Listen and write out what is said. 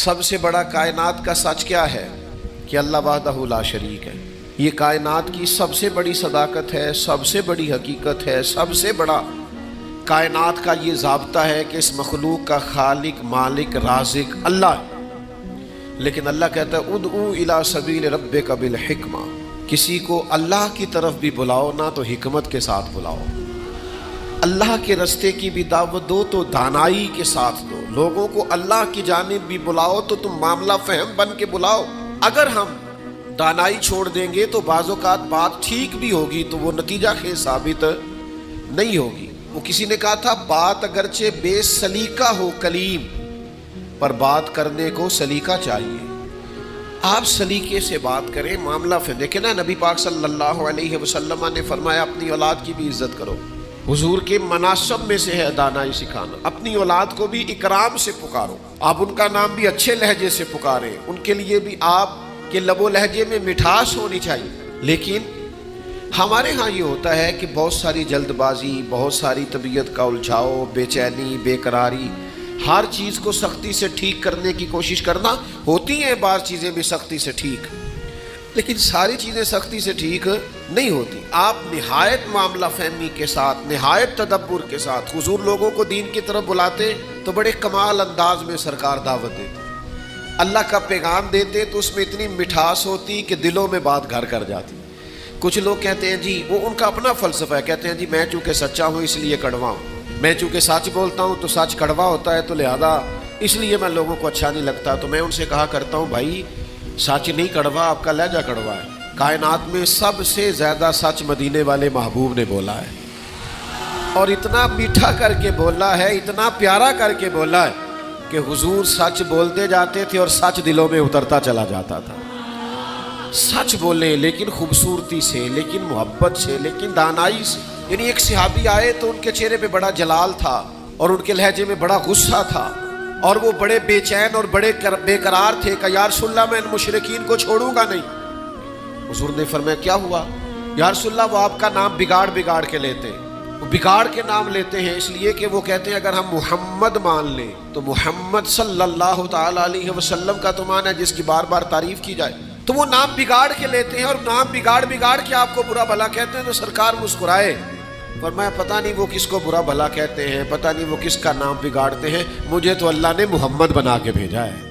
سب سے بڑا کائنات کا سچ کیا ہے کہ اللہ وحدہ لا شریک ہے۔ یہ کائنات کی سب سے بڑی صداقت ہے، سب سے بڑی حقیقت ہے، سب سے بڑا کائنات کا یہ ضابطہ ہے کہ اس مخلوق کا خالق، مالک، رازق اللہ ہے۔ لیکن اللہ کہتا ہے ادعو الی سبیل ربک بالحکمہ، کسی کو اللہ کی طرف بھی بلاؤ نا تو حکمت کے ساتھ بلاؤ، اللہ کے رستے کی بھی دعوت دو تو دانائی کے ساتھ دو، لوگوں کو اللہ کی جانب بھی بلاؤ تو تم معاملہ فہم بن کے بلاؤ۔ اگر ہم دانائی چھوڑ دیں گے تو بعض اوقات بات ٹھیک بھی ہوگی تو وہ نتیجہ خیز ثابت نہیں ہوگی۔ وہ کسی نے کہا تھا بات اگرچہ بے سلیقہ ہو کلیم، پر بات کرنے کو سلیقہ چاہیے۔ آپ سلیقے سے بات کریں، معاملہ پھر دیکھیں نا، نبی پاک صلی اللہ علیہ وسلم نے فرمایا اپنی اولاد کی بھی عزت کرو۔ حضور کے مناسب میں سے ہے دانائی سکھانا، اپنی اولاد کو بھی اکرام سے پکارو، آپ ان کا نام بھی اچھے لہجے سے پکاریں، ان کے لیے بھی آپ کے لب و لہجے میں مٹھاس ہونی چاہیے۔ لیکن ہمارے ہاں یہ ہوتا ہے کہ بہت ساری جلد بازی، بہت ساری طبیعت کا الجھاؤ، بے چینی، بے قراری، ہر چیز کو سختی سے ٹھیک کرنے کی کوشش کرنا۔ ہوتی ہیں بعض چیزیں بھی سختی سے ٹھیک، لیکن ساری چیزیں سختی سے ٹھیک نہیں ہوتی۔ آپ نہایت معاملہ فہمی کے ساتھ، نہایت تدبر کے ساتھ حضور لوگوں کو دین کی طرف بلاتے تو بڑے کمال انداز میں سرکار دعوت دیتے، اللہ کا پیغام دیتے تو اس میں اتنی مٹھاس ہوتی کہ دلوں میں بات گھر کر جاتی۔ کچھ لوگ کہتے ہیں جی، وہ ان کا اپنا فلسفہ ہے، کہتے ہیں جی میں چونکہ سچا ہوں اس لیے کڑوا ہوں، میں چونکہ سچ بولتا ہوں تو سچ کڑوا ہوتا ہے تو لہذا اس لیے میں لوگوں کو اچھا نہیں لگتا۔ تو میں ان سے کہا کرتا ہوں بھائی سچ نہیں کڑوا، آپ کا لہجہ کڑوا ہے۔ کائنات میں سب سے زیادہ سچ مدینے والے محبوب نے بولا ہے، اور اتنا میٹھا کر کے بولا ہے، اتنا پیارا کر کے بولا ہے کہ حضور سچ بولتے جاتے تھے اور سچ دلوں میں اترتا چلا جاتا تھا۔ سچ بولیں لیکن خوبصورتی سے، لیکن محبت سے، لیکن دانائی سے۔ یعنی ایک صحابی آئے تو ان کے چہرے پہ بڑا جلال تھا اور ان کے لہجے میں بڑا غصہ تھا، اور وہ بڑے بے چین اور بڑے بے قرار تھے کہ یا رسول اللہ میں ان مشرکین کو چھوڑوں گا نہیں۔ حضور نے فرمایا کیا ہوا؟ یا رسول اللہ وہ آپ کا نام بگاڑ کے لیتے ہیں، وہ بگاڑ کے نام لیتے ہیں اس لیے کہ وہ کہتے ہیں اگر ہم محمد مان لیں تو محمد صلی اللہ تعالی علیہ وسلم کا تو مان ہے جس کی بار بار تعریف کی جائے، تو وہ نام بگاڑ کے لیتے ہیں، اور نام بگاڑ کے آپ کو برا بھلا کہتے ہیں۔ تو سرکار مسکرائے، فرمایا پتہ نہیں وہ کس کو برا بھلا کہتے ہیں، پتہ نہیں وہ کس کا نام بگاڑتے ہیں، مجھے تو اللہ نے محمد بنا کے بھیجا ہے۔